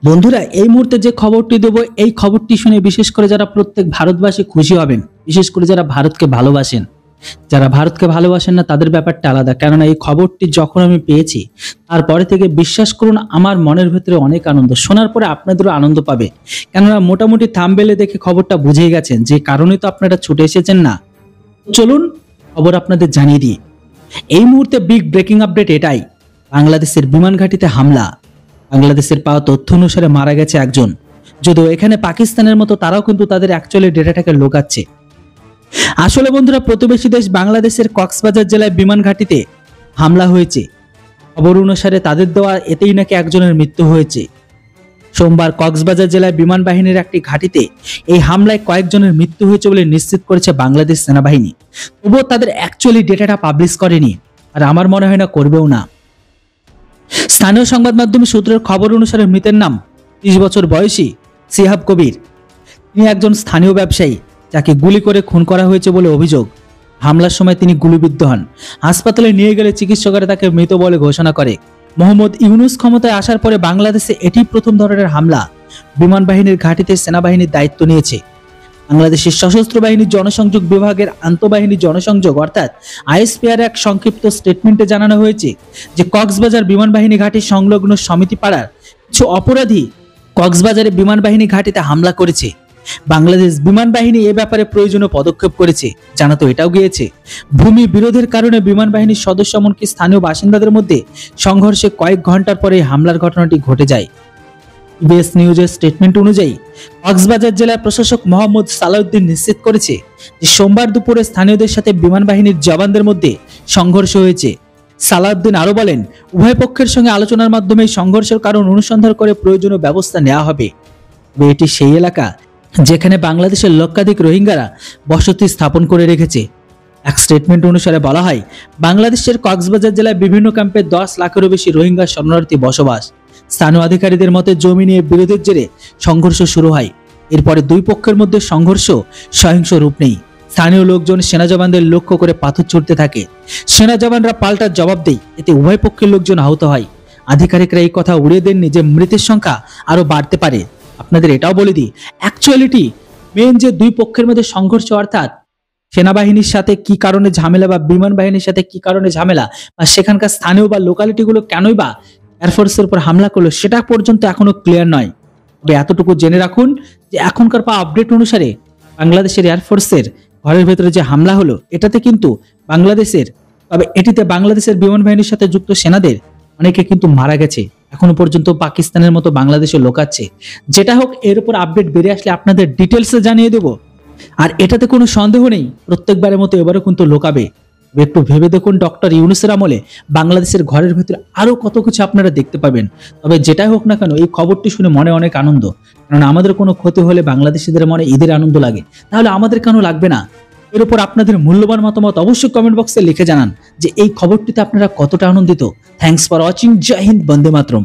বন্ধুরা, এই মুহূর্তে যে খবরটি দেব এই খবরটি শুনে বিশেষ করে যারা প্রত্যেক ভারতবাসী খুশি হবেন, বিশেষ করে যারা ভারতকে ভালোবাসেন। যারা ভারতকে ভালোবাসেন না তাদের ব্যাপারটা আলাদা, কেননা এই খবরটি যখন আমি পেয়েছি তারপরে থেকে বিশ্বাস করুন আমার মনের ভেতরে অনেক আনন্দ। শোনার পরে আপনাদেরও আনন্দ পাবে, কেননা মোটামুটি থাম্বনেলে দেখে খবরটা বুঝেই গেছেন যে কারণে তো আপনারা ছুটে এসেছেন না। চলুন খবর আপনাদের জানিয়ে দিই। এই মুহূর্তে বিগ ব্রেকিং আপডেট এটাই, বাংলাদেশের বিমান ঘাঁটিতে হামলা। বাংলাদেশের পাওয়া তথ্য অনুসারে মারা গেছে একজন, যদিও এখানে পাকিস্তানের মতো তারাও কিন্তু তাদের অ্যাকচুয়ালি ডেটাটাকে লোকাচ্ছে। আসলে বন্ধুরা, প্রতিবেশী দেশ বাংলাদেশের কক্সবাজার জেলায় বিমান ঘাঁটিতে হামলা হয়েছে। খবর অনুসারে তাদের দেওয়া এতেই নাকি একজনের মৃত্যু হয়েছে। সোমবার কক্সবাজার জেলায় বিমান বাহিনীর একটি ঘাঁটিতে এই হামলায় কয়েকজনের মৃত্যু হয়েছে বলে নিশ্চিত করেছে বাংলাদেশ সেনাবাহিনী। তবুও তাদের অ্যাকচুয়ালি ডেটাটা পাবলিশ করেনি, আর আমার মনে হয় না করবেও না। স্থানীয় সংবাদ মাধ্যম সূত্রের খবর অনুসারে মৃতের নাম 30 বছর বয়সী শিহাব কবির। তিনি একজন স্থানীয় ব্যবসায়ী যাকে গুলি করে খুন করা হয়েছে বলে অভিযোগ। হামলার সময় তিনি গুলিবিদ্ধ হন। হাসপাতালে নিয়ে গেলে চিকিৎসকেরা তাকে মৃত বলে ঘোষণা করে। মোহাম্মদ ইউনূস ক্ষমতায় আসার পরে বাংলাদেশে এটি প্রথম ধরনের হামলা। বিমান বাহিনীর ঘাঁটিতে সেনাবাহিনীর দায়িত্ব নিয়েছে। বাংলাদেশের সশস্ত্র বাহিনীর জনসংযোগ বিভাগের আন্তঃবাহিনী জনসংযোগ অর্থাৎ আইএসপিআর এক সংক্ষিপ্ত স্টেটমেন্টে জানানো হয়েছে যে কক্সবাজার বিমান বাহিনী ঘাঁটি সংলগ্ন সমিতি পাড়ার কিছু অপরাধী কক্সবাজারে বিমান বাহিনী ঘাঁটিতে হামলা করেছে। বাংলাদেশ বিমান বাহিনী এ ব্যাপারে প্রয়োজনীয় পদক্ষেপ করেছে। জানাতো এটাও গিয়েছে, ভূমি বিরোধের কারণে বিমান বাহিনীর সদস্য এমনকি স্থানীয় বাসিন্দাদের মধ্যে সংঘর্ষে কয়েক ঘন্টার পরে হামলার ঘটনাটি ঘটে যায়। বিএস নিউজের স্টেটমেন্ট অনুযায়ী কক্সবাজার জেলার প্রশাসক মোহাম্মদ সালাউদ্দিন নিশ্চিত করেছে যে সোমবার দুপুরে স্থানীয়দের সাথে বিমান বাহিনীর জওয়ানদের মধ্যে সংঘর্ষ হয়েছে। সালাউদ্দিন আরো বলেন, উভয় পক্ষের সঙ্গে আলোচনার মাধ্যমে সংঘর্ষের কারণ অনুসন্ধান করে প্রয়োজনীয় ব্যবস্থা নেওয়া হবে। এটি সেই এলাকা যেখানে বাংলাদেশের লক্ষাধিক রোহিঙ্গারা বসতি স্থাপন করে রেখেছে। এক স্টেটমেন্ট অনুসারে বলা হয়, বাংলাদেশের কক্সবাজার জেলায় বিভিন্ন ক্যাম্পে 10 লাখেরও বেশি রোহিঙ্গা শরণার্থী বসবাস। স্থানীয় আধিকারিকদের মতে জমি নিয়ে বিরোধের জেরে সংঘর্ষ শুরু হয়। এরপরে দুই পক্ষের মধ্যে সংঘর্ষ সহিংস রূপ নেয়। স্থানীয় লোকজন সেনা জওয়ানদের লক্ষ্য করে পাথর ছুড়তে থাকে। সেনা জওয়ানরা পাল্টা জবাব দেয়, এতে উভয় পক্ষের লোকজন আহত হয়। আধিকারিকরা এই কথা উড়িয়ে দেননি যে মৃতের সংখ্যা আরো বাড়তে পারে। আপনাদের এটাও বলে দিই, অ্যাকচুয়ালিটি মেন যে দুই পক্ষের মধ্যে সংঘর্ষ অর্থাৎ সেনাবাহিনীর সাথে কি কারণে ঝামেলা বা বিমান বাহিনীর সাথে কি কারণে ঝামেলা বা সেখানকার স্থানীয় বা লোকালিটিগুলো কেনই বা এয়ারফোর্সের উপর হামলা করলো সেটা পর্যন্ত এখনো ক্লিয়ার নয়। তবে এতটুকু জেনে রাখুন যে এখনকার পাওয়া আপডেট অনুসারে বাংলাদেশের এয়ারফোর্সের ঘরের ভেতরে যে হামলা হলো এটাতে কিন্তু এটিতে বাংলাদেশের বিমান বাহিনীর সাথে যুক্ত সেনাদের অনেকে কিন্তু মারা গেছে। এখনো পর্যন্ত পাকিস্তানের মতো বাংলাদেশে লোকাচ্ছে। যেটা হোক, এর উপর আপডেট বেরিয়ে আসলে আপনাদের ডিটেলসে জানিয়ে দেবো। আর এটাতে কোনো সন্দেহ নেই, প্রত্যেকবারের মতো এবারও কিন্তু লোকাবে। একটু ভেবে দেখুন, ডক্টর ইউনূসের আমলে বাংলাদেশের ঘরের ভেতরে আরো কত কিছু আপনারা দেখতে পাবেন। তবে যেটাই হোক না কেন, এই খবরটি শুনে মনে অনেক আনন্দ, কারণ আমাদের কোনো ক্ষতি হলে বাংলাদেশিদের মনে ঈদের আনন্দ লাগে, তাহলে আমাদের কেন লাগবে না? এর উপর আপনাদের মূল্যবান মতামত অবশ্যই কমেন্ট বক্সে লিখে জানান যে এই খবরটিতে আপনারা কতটা আনন্দিত। Thanks for watching. জয় হিন্দ, বন্দে মাতরম।